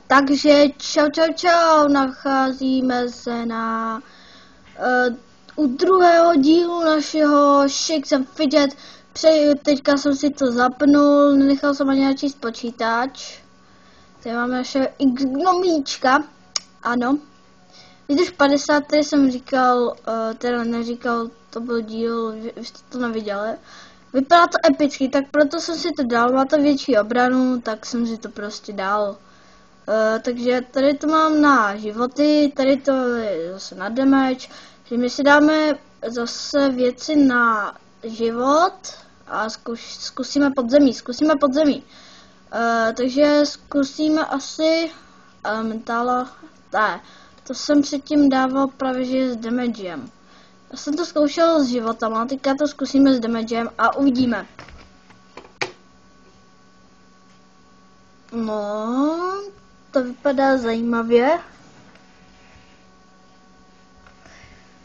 Takže čau, nacházíme se na u druhého dílu našeho Shakes and Fidget. Teďka jsem si to zapnul, nenechal jsem ani načíst počítač. Tady máme našeho Gnomíčka, ano. Když 50, který jsem říkal, teda neříkal, to byl díl, vy jste to neviděli. Vypadá to epicky, tak proto jsem si to dal, má to větší obranu, tak jsem si to prostě dal. Takže tady to mám na životy, tady to je zase na damage, že my si dáme zase věci na život a zkusíme podzemí. Takže zkusíme asi elementála, ne, to jsem předtím dával právě že s damagem. Já jsem to zkoušel s životama, teďka to zkusíme s damagem a uvidíme. No, to vypadá zajímavě.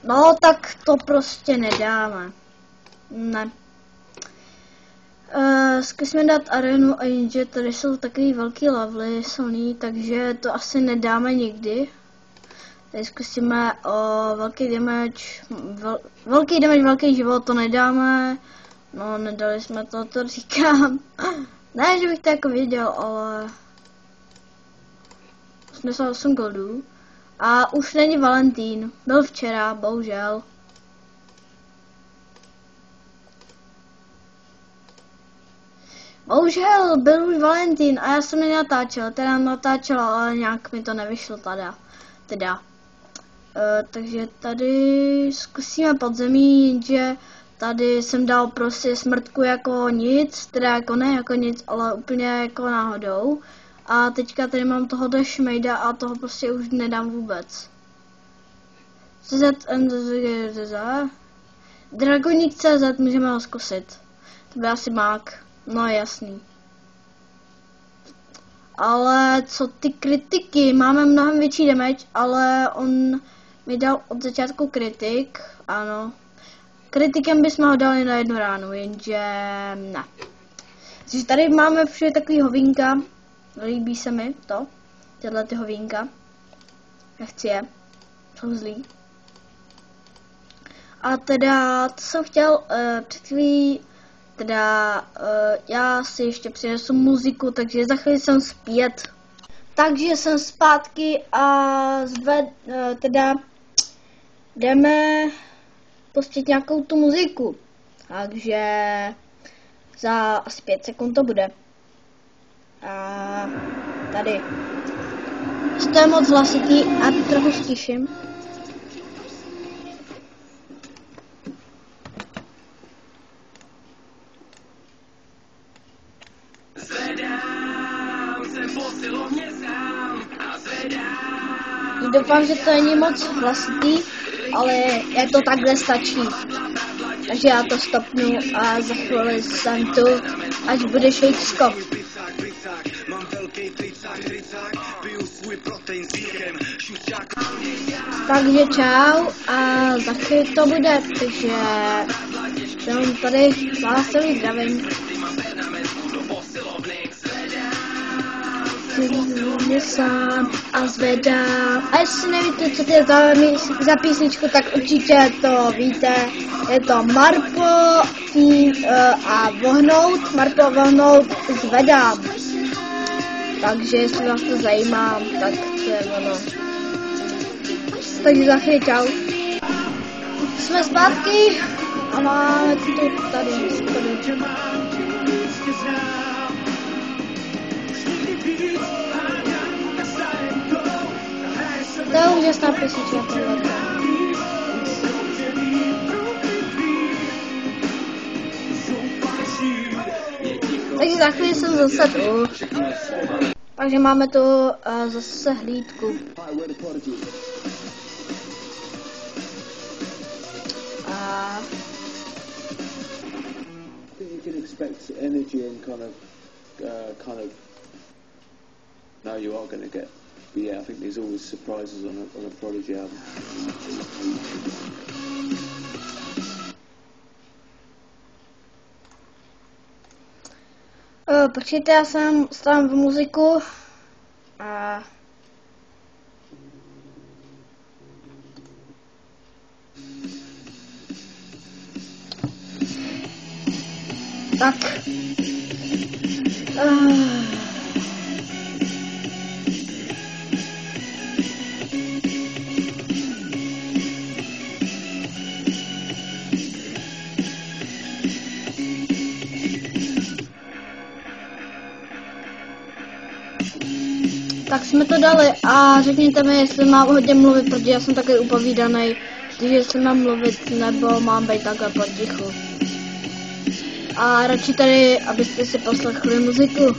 No, tak to prostě nedáme. Ne. Zkusíme dát arenu a jenže tady jsou takový velký levely silný, takže to asi nedáme nikdy. Tady zkusíme velký damage, velký život, to nedáme. No, nedali jsme to říkám. Ne, že bych to jako věděl, ale... 88 goldů. A už není Valentín. Byl včera, bohužel. Bohužel, byl už Valentín a já jsem ji natáčel. Teda natáčela, ale nějak mi to nevyšlo teda. Takže tady zkusíme podzemí, jenže tady jsem dal prostě smrtku jako nic, teda jako ne jako nic, ale úplně jako náhodou. A teďka tady mám toho šmejda a toho prostě už nedám vůbec. Dragoník.cz můžeme ho zkusit. To byl asi mák, no jasný. Ale co ty kritiky, máme mnohem větší damage, ale on mi dal od začátku kritik, ano. Kritikem bychom ho dali na jednu ránu, jenže ne. Takže tady máme všude takový hovínka, líbí se mi to, tyhle ty hovínka. Já chci je, jsou zlý. A teda, to jsem chtěl před chvílí, já si ještě přinesu muziku, takže za chvíli jsem zpět. Takže jsem zpátky a jdeme pustit nějakou tu muziku. Takže za asi 5 sekund to bude. A tady. To je moc hlasitý a trochu stiším. Doufám, že to není moc hlasitý, ale jak to takhle stačí. Takže já to stopnu a za chvíli jsem tu, až bude šejksko. Takže čau a za chvíli to bude, takže jsem tady vás celý zdravím. Sám a zvedám. A jestli nevíte, co to je za písničku, tak určitě to víte. Je to Marpo a vohnout, zvedám. Takže jestli vás to zajímá, tak to je ono. Takže za chvíli čau. Jsme zpátky a máme tu tady. To je úžasná písnička tohle. Takže za chvíli jsem zase tu. Takže máme tu zase hlídku. A no, you are going to get. But yeah, I think there's always surprises on a Prodigy album. Počkejte, já jsem stávám v muziku. Tak. Tak jsme to dali a řekněte mi, jestli mám hodně mluvit, protože já jsem taky upovídaný, takže jestli mám mluvit, nebo mám být takhle potichu. A radši tady, abyste si poslechli muziku.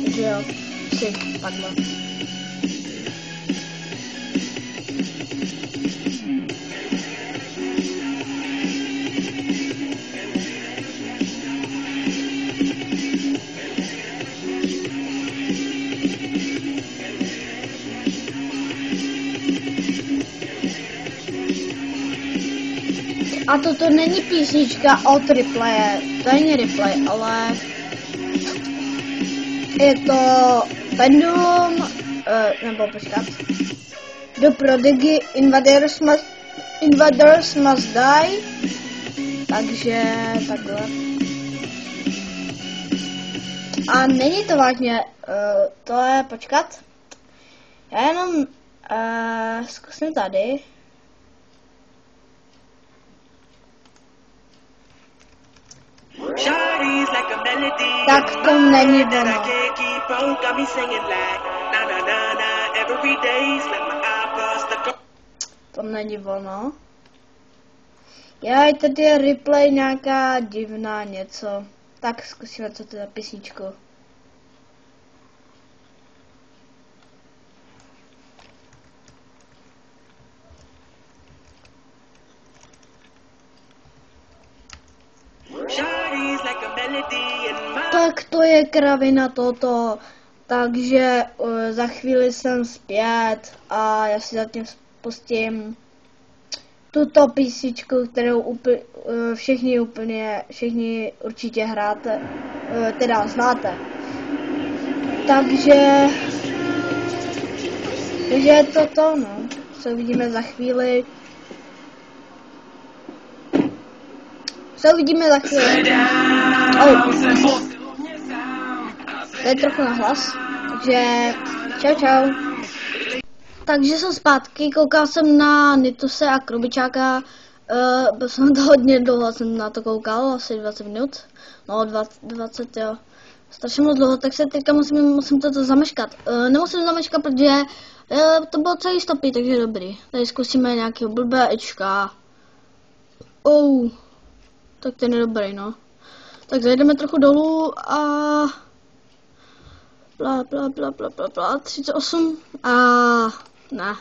Takže jo, si takhle. A toto není písnička od Replaye, to není Replay, ale je to Pendulum, nebo počkat, The Prodigy, Invaders Must Die, takže takhle. A není to vážně, to je, počkat, já jenom zkusím tady. Tak to není ono. To není ono. Já tady je Replay nějaká divná něco. Tak zkusíme, co to je za písničku. Tak to je kravina toto, takže za chvíli jsem zpět a já si zatím pustím tuto písničku, kterou všichni určitě hráte, teda znáte. Takže je to to, no, se uvidíme za chvíli. To je trochu nahlas, takže čau. Takže jsem zpátky, koukal jsem na Nituse a Krubičáka, byl jsem to hodně dlouho, jsem na to koukal, asi 20 minut, no 20 jo, strašně moc dlouho, tak se teďka musím toto zameškat. Nemusím zameškat, protože to bylo celý stopy, takže dobrý. Tady zkusíme nějakého blbé Ečka. Tak ten je dobrý, no. Tak zajdeme trochu dolů a bla 38 a ne.